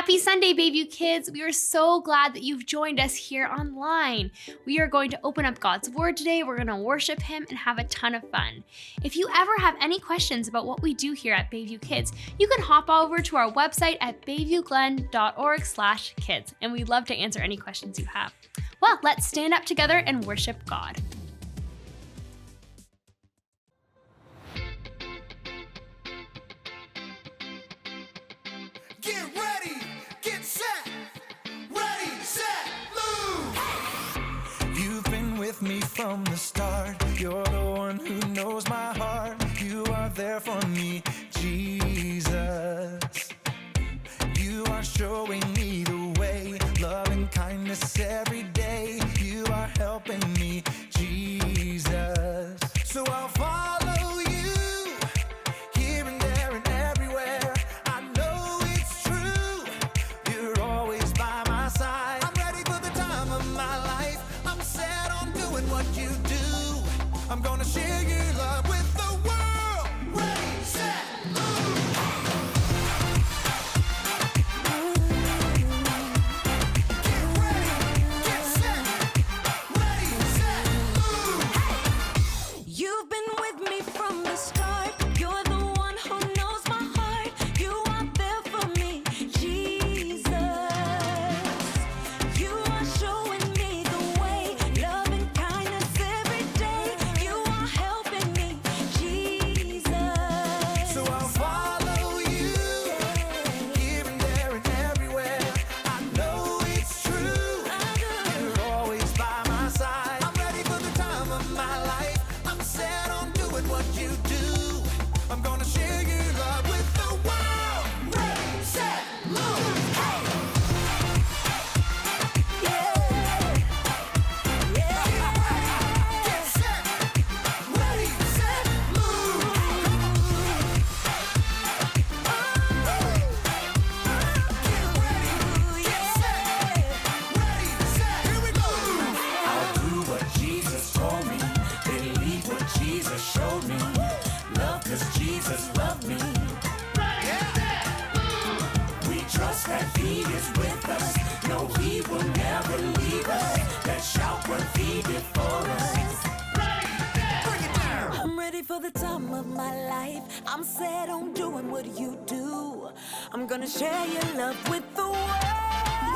Happy Sunday, Bayview Kids. We are so glad that you've joined us here online. We are going to open up God's Word today. We're going to worship Him and have a ton of fun. If you ever have any questions about what we do here at Bayview Kids, you can hop over to our website at bayviewglen.org/kids, and we'd love to answer any questions you have. Well, let's stand up together and worship God. Get ready, get set, ready, set, move! You've been with me from the start. You're the one who knows my heart. You are there for me, Jesus. You are showing me the way, love and kindness every day. You are helping me, Jesus. So I'll follow you, here and there and everywhere. I know it's true, you're always by my side. I'm ready for the time of my life. I'm set on doing what you do. I'm gonna share your love with the world. Ready, set, move! You've been with me from the start. You're the one who knows my heart. You are there for me, Jesus. You are showing me the way, love and kindness every day. You are helping me, Jesus. So I'll follow you, here and there and everywhere. I know it's true, you're always by my side. I'm ready for the time of my life. I'm set on doing what you do. I'm gonna share your love with the world. Ready, set, move! Hey! Get set, ready, set, move! Here we go! I'll do what Jesus told me, believe what Jesus showed me, love 'cause Jesus loved me. We trust that He is with us, no, He will never leave us. Let's shout what He did for us. Bring it down! I'm ready for the time of my life. I'm set on doing what you do. I'm gonna share your love with the world.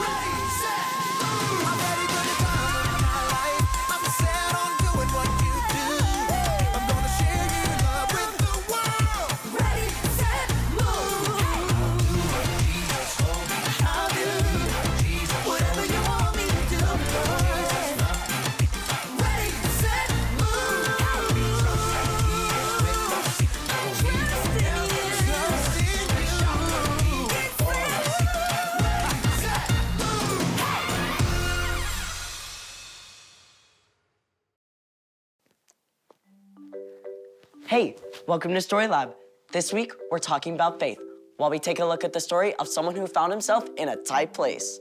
Ready, set, move! I'm ready for the time of my life. I'm set on doing what you do. I'm gonna share your love with the world. Ready, set, move. Jesus told me, I'll do Jesus whatever you want me to do. Ready, set, move. Trust in you. Hey, welcome to Story Lab. This week, we're talking about faith, while we take a look at the story of someone who found himself in a tight place.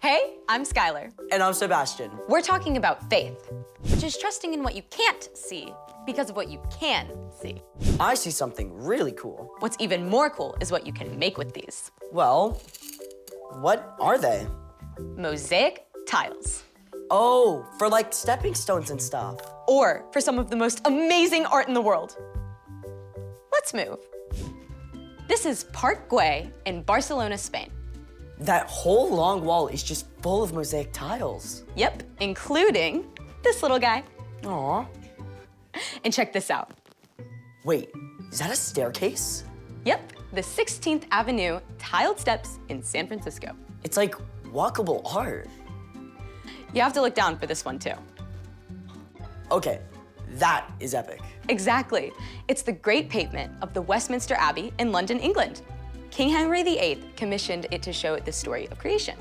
Hey, I'm Skylar. And I'm Sebastian. We're talking about faith, which is trusting in what you can't see because of what you can see. I see something really cool. What's even more cool is what you can make with these. Well, what are they? Mosaic tiles, Oh, for like stepping stones and stuff. or for some of the most amazing art in the world. Let's move. This is Park Güell in Barcelona, Spain. That whole long wall is just full of mosaic tiles. Yep, including this little guy. Aw. And check this out. Wait, is that a staircase? Yep, the 16th Avenue tiled steps in San Francisco. It's like walkable art. You have to look down for this one too. Okay, that is epic. Exactly. It's the Great Pavement of the Westminster Abbey in London, England. King Henry VIII commissioned it to show the story of creation.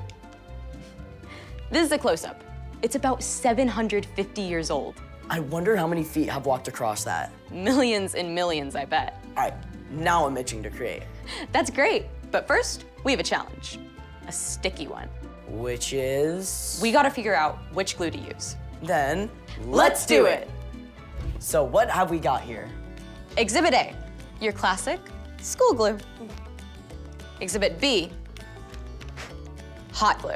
This is a close-up. It's about 750 years old. I wonder how many feet have walked across that. Millions and millions, I bet. All right, now I'm itching to create. That's great, but first, we have a challenge. A sticky one. Which is? We gotta figure out which glue to use. Then, let's do it! So what have we got here? Exhibit A, your classic school glue. Exhibit B, hot glue.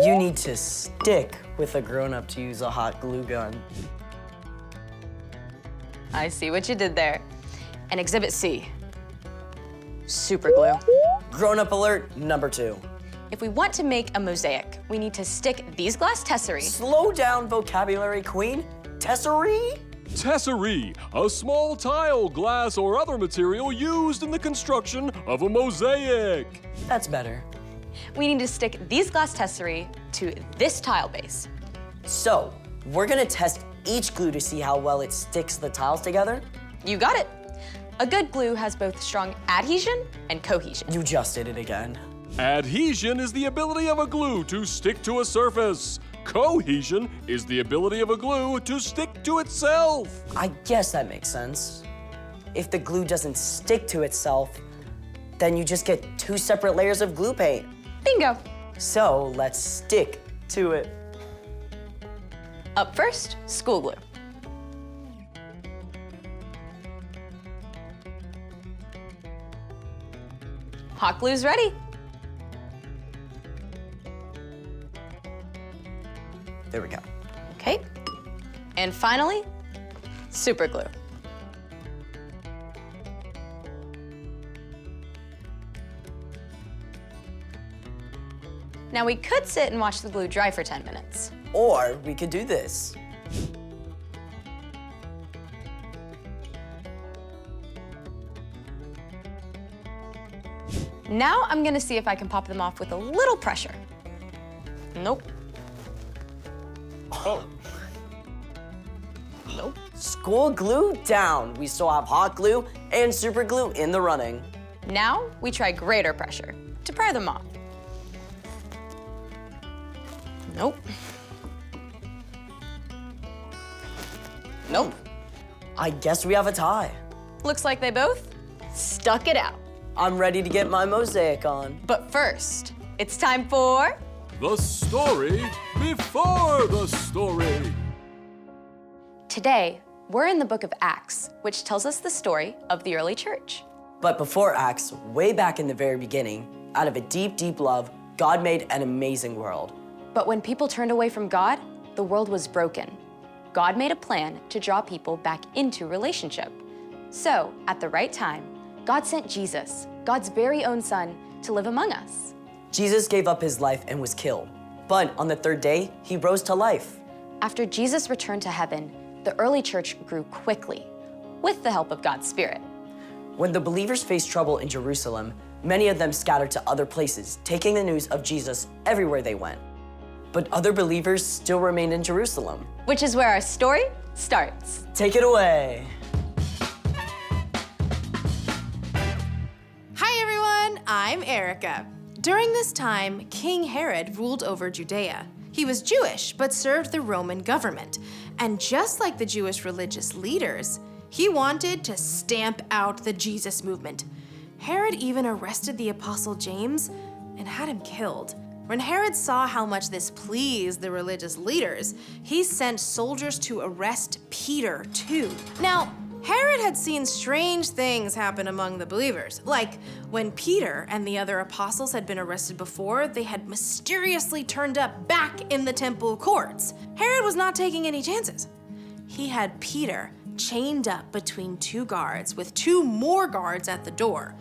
You need to stick with a grown-up to use a hot glue gun. I see what you did there. And Exhibit C, super glue. Grown-up alert number 2. If we want to make a mosaic, we need to stick these glass tesserae. Slow down, vocabulary queen. Tesserae? Tesserae, a small tile, glass, or other material used in the construction of a mosaic. That's better. We need to stick these glass tesserae to this tile base. So, we're gonna test each glue to see how well it sticks the tiles together? You got it. A good glue has both strong adhesion and cohesion. You just did it again. Adhesion is the ability of a glue to stick to a surface. Cohesion is the ability of a glue to stick to itself. I guess that makes sense. If the glue doesn't stick to itself, then you just get 2 separate layers of glue paint. Bingo. So, let's stick to it. Up first, school glue. Hot glue's ready. There we go. Okay. And finally, super glue. Now we could sit and watch the glue dry for 10 minutes. Or we could do this. Now I'm gonna see if I can pop them off with a little pressure. Nope. Oh. Nope. School glue down. We still have hot glue and super glue in the running. Now we try greater pressure to pry them off. Nope. Nope. I guess we have a tie. Looks like they both stuck it out. I'm ready to get my mosaic on. But first, it's time for... The story before the story. Today, we're in the book of Acts, which tells us the story of the early church. But before Acts, way back in the very beginning, out of a deep, deep love, God made an amazing world. But when people turned away from God, the world was broken. God made a plan to draw people back into relationship. So, at the right time, God sent Jesus, God's very own son, to live among us. Jesus gave up his life and was killed. But on the 3rd day, he rose to life. After Jesus returned to heaven, the early church grew quickly, with the help of God's Spirit. When the believers faced trouble in Jerusalem, many of them scattered to other places, taking the news of Jesus everywhere they went. But other believers still remained in Jerusalem. Which is where our story starts. Take it away. Hi everyone, I'm Erica. During this time, King Herod ruled over Judea. He was Jewish, but served the Roman government. And just like the Jewish religious leaders, he wanted to stamp out the Jesus movement. Herod even arrested the Apostle James and had him killed. When Herod saw how much this pleased the religious leaders, he sent soldiers to arrest Peter too. Now, Herod had seen strange things happen among the believers. Like when Peter and the other apostles had been arrested before, they had mysteriously turned up back in the temple courts. Herod was not taking any chances. He had Peter chained up between 2 guards with 2 more guards at the door.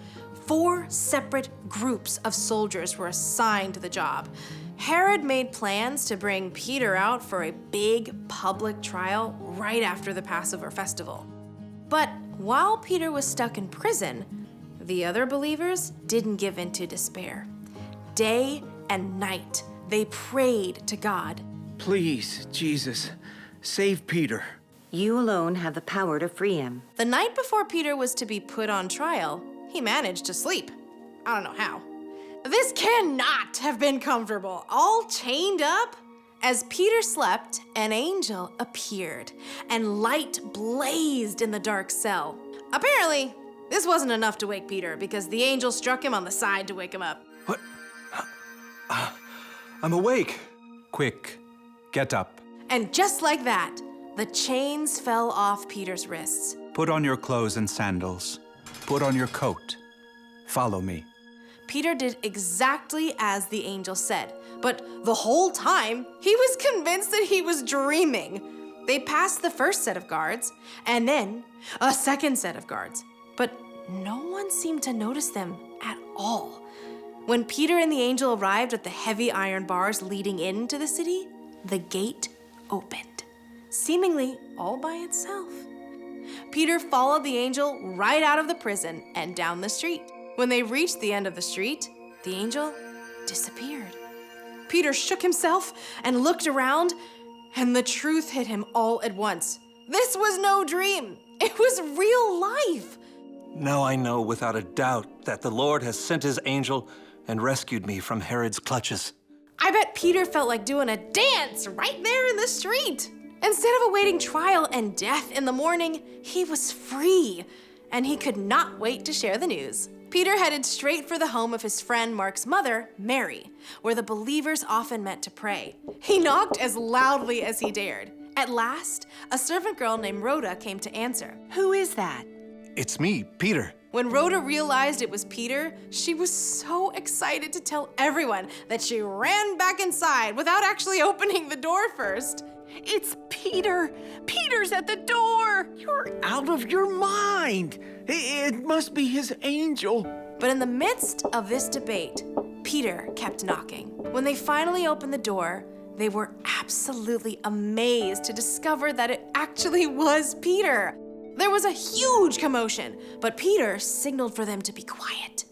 4 separate groups of soldiers were assigned to the job. Herod made plans to bring Peter out for a big public trial right after the Passover festival. But while Peter was stuck in prison, the other believers didn't give in to despair. Day and night, they prayed to God. Please, Jesus, save Peter. You alone have the power to free him. The night before Peter was to be put on trial, he managed to sleep. I don't know how. This cannot have been comfortable, all chained up. As Peter slept, an angel appeared, and light blazed in the dark cell. Apparently, this wasn't enough to wake Peter because the angel struck him on the side to wake him up. What? I'm awake. Quick, get up. And just like that, the chains fell off Peter's wrists. Put on your clothes and sandals. Put on your coat. Follow me. Peter did exactly as the angel said, but the whole time, he was convinced that he was dreaming. They passed the first set of guards, and then a second set of guards, but no one seemed to notice them at all. When Peter and the angel arrived at the heavy iron bars leading into the city, the gate opened, seemingly all by itself. Peter followed the angel right out of the prison and down the street. When they reached the end of the street, the angel disappeared. Peter shook himself and looked around, and the truth hit him all at once. This was no dream. It was real life. Now I know without a doubt that the Lord has sent his angel and rescued me from Herod's clutches. I bet Peter felt like doing a dance right there in the street. Instead of awaiting trial and death in the morning, he was free, and he could not wait to share the news. Peter headed straight for the home of his friend Mark's mother, Mary, where the believers often met to pray. He knocked as loudly as he dared. At last, a servant girl named Rhoda came to answer. Who is that? It's me, Peter. When Rhoda realized it was Peter, she was so excited to tell everyone that she ran back inside without actually opening the door first. It's Peter. Peter's at the door. You're out of your mind. It must be his angel. But in the midst of this debate, Peter kept knocking. When they finally opened the door, they were absolutely amazed to discover that it actually was Peter. There was a huge commotion, but Peter signaled for them to be quiet.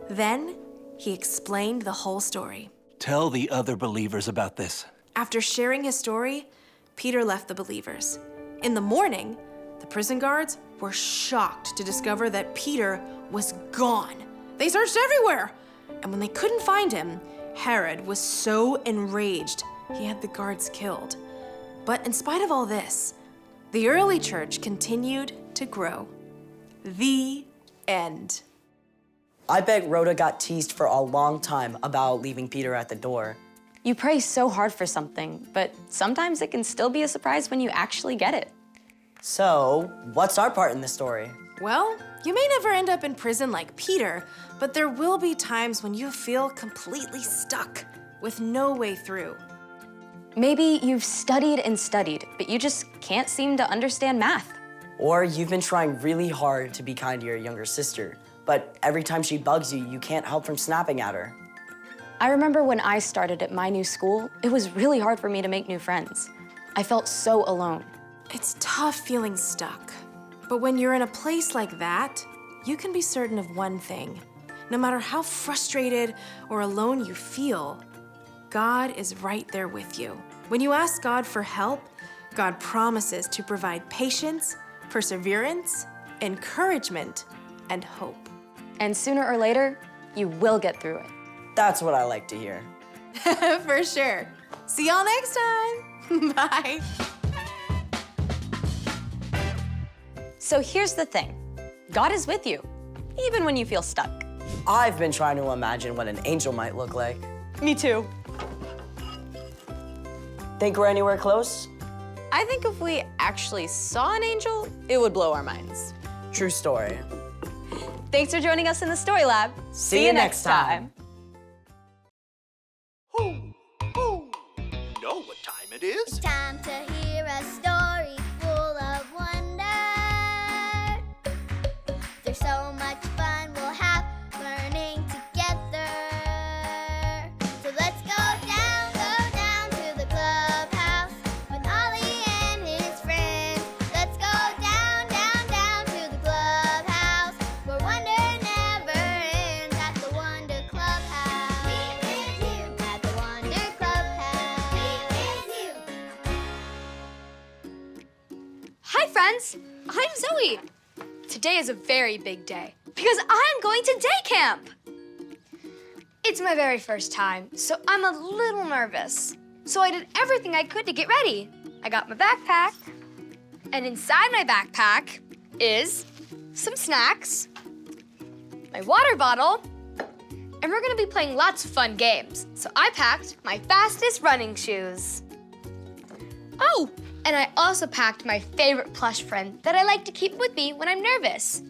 Then he explained the whole story. Tell the other believers about this. After sharing his story, Peter left the believers. In the morning, the prison guards were shocked to discover that Peter was gone. They searched everywhere, and when they couldn't find him, Herod was so enraged he had the guards killed. But in spite of all this, the early church continued to grow. The end. I bet Rhoda got teased for a long time about leaving Peter at the door. You pray so hard for something, but sometimes it can still be a surprise when you actually get it. So, what's our part in the story? Well, you may never end up in prison like Peter, but there will be times when you feel completely stuck with no way through. Maybe you've studied and studied, but you just can't seem to understand math. Or you've been trying really hard to be kind to your younger sister, but every time she bugs you, you can't help from snapping at her. I remember when I started at my new school, it was really hard for me to make new friends. I felt so alone. It's tough feeling stuck, but when you're in a place like that, you can be certain of one thing. No matter how frustrated or alone you feel, God is right there with you. When you ask God for help, God promises to provide patience, perseverance, encouragement, and hope. And sooner or later, you will get through it. That's what I like to hear. For sure. See y'all next time. Bye. So here's the thing. God is with you, even when you feel stuck. I've been trying to imagine what an angel might look like. Me too. Think we're anywhere close? I think if we actually saw an angel, it would blow our minds. True story. Thanks for joining us in the Story Lab. See you next time. You know what time it is? Time to hear a story full of wonder. There's so much fun we'll have learning together. So let's go down to the clubhouse with Ollie and his friends. Let's go down to the clubhouse where wonder never ends at the Wonder Clubhouse. Meet with you at the Wonder Clubhouse. Meet with you. Hi, friends. I'm Zoe. Today is a very big day because I'm going to day camp. It's my very first time, so I'm a little nervous. So I did everything I could to get ready. I got my backpack, and inside my backpack is some snacks, my water bottle, and we're gonna be playing lots of fun games. So I packed my fastest running shoes. Oh, and I also packed my favorite plush friend that I like to keep with me when I'm nervous.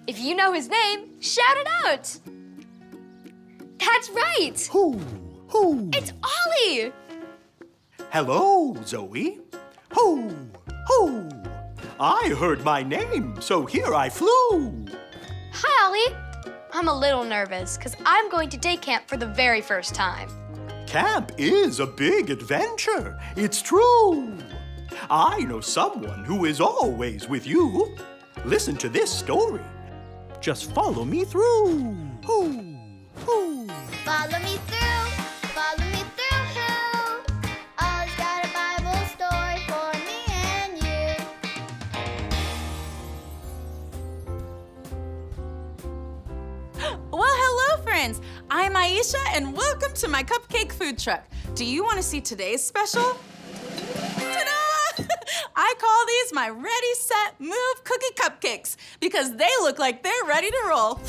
If you know his name, shout it out. That's right. Who? It's Ollie. Hello, Zoe. Who? I heard my name, so here I flew. Hi, Ollie. I'm a little nervous because I'm going to day camp for the very first time. Camp is a big adventure. It's true. I know someone who is always with you. Listen to this story. Just follow me through. Follow me through, follow me through, who? Ollie's got a Bible story for me and you. Well, hello, friends. I'm Aisha, and welcome to my cupcake food truck. Do you want to see today's special? Ta-da! I call these my Ready, Set, Move cookie cupcakes because they look like they're ready to roll.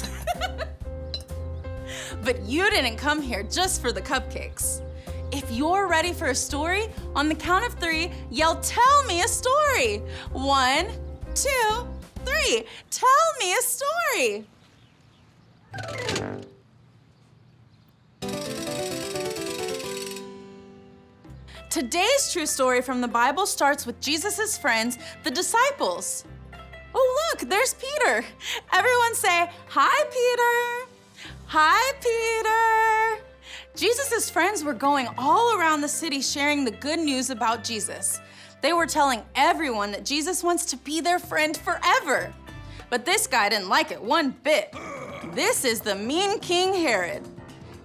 But you didn't come here just for the cupcakes. If you're ready for a story, on the count of 3, yell, "Tell me a story." 1, 2, 3. Tell me a story. Today's true story from the Bible starts with Jesus' friends, the disciples. Oh, look, there's Peter. Everyone say, "Hi, Peter." Hi, Peter. Jesus' friends were going all around the city sharing the good news about Jesus. They were telling everyone that Jesus wants to be their friend forever. But this guy didn't like it one bit. This is the mean King Herod.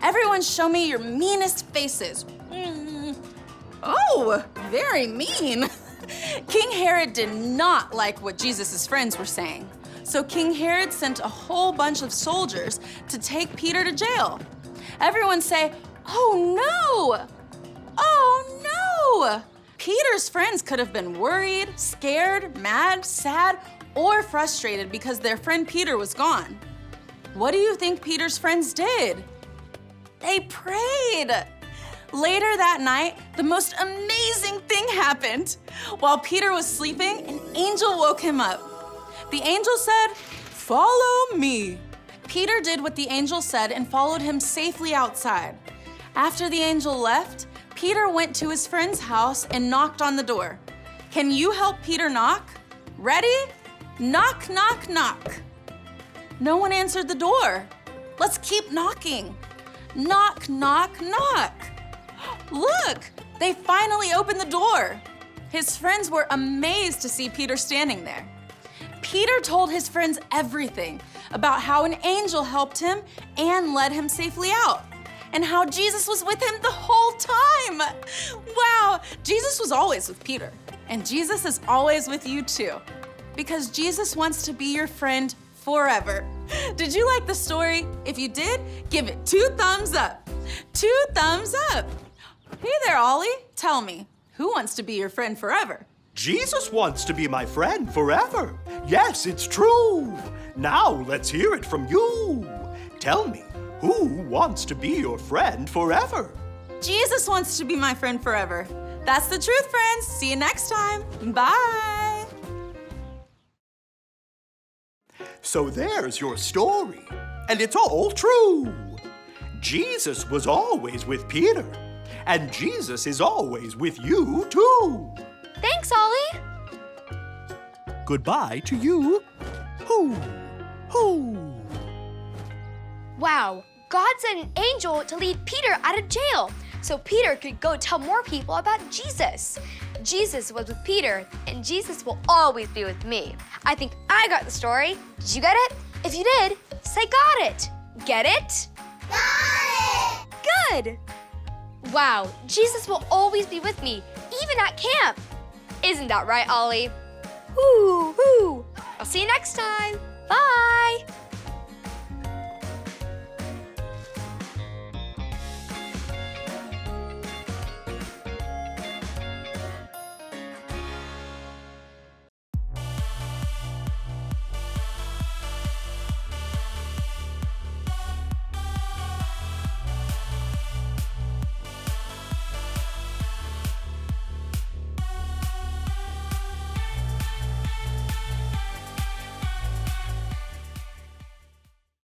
Everyone show me your meanest faces. Oh, very mean. King Herod did not like what Jesus' friends were saying. So King Herod sent a whole bunch of soldiers to take Peter to jail. Everyone say, "Oh no! Oh no!" Peter's friends could have been worried, scared, mad, sad, or frustrated because their friend Peter was gone. What do you think Peter's friends did? They prayed. Later that night, the most amazing thing happened. While Peter was sleeping, an angel woke him up. The angel said, "Follow me." Peter did what the angel said and followed him safely outside. After the angel left, Peter went to his friend's house and knocked on the door. Can you help Peter knock? Ready? Knock, knock, knock. No one answered the door. Let's keep knocking. Knock, knock, knock. Look, they finally opened the door. His friends were amazed to see Peter standing there. Peter told his friends everything about how an angel helped him and led him safely out, and how Jesus was with him the whole time. Wow, Jesus was always with Peter, and Jesus is always with you too, because Jesus wants to be your friend forever. Did you like the story? If you did, give it 2 thumbs up. 2 thumbs up. Hey there, Ollie. Tell me, who wants to be your friend forever? Jesus wants to be my friend forever. Yes, it's true. Now let's hear it from you. Tell me, who wants to be your friend forever? Jesus wants to be my friend forever. That's the truth, friends. See you next time. Bye. So there's your story, and it's all true. Jesus was always with Peter, and Jesus is always with you too. Thanks, Ollie. Goodbye to you. Hoo. Wow, God sent an angel to lead Peter out of jail so Peter could go tell more people about Jesus. Jesus was with Peter, and Jesus will always be with me. I think I got the story. Did you get it? If you did, say got it. Get it? Got it! Good. Wow, Jesus will always be with me, even at camp. Isn't that right, Ollie? Woo, woo. I'll see you next time. Bye.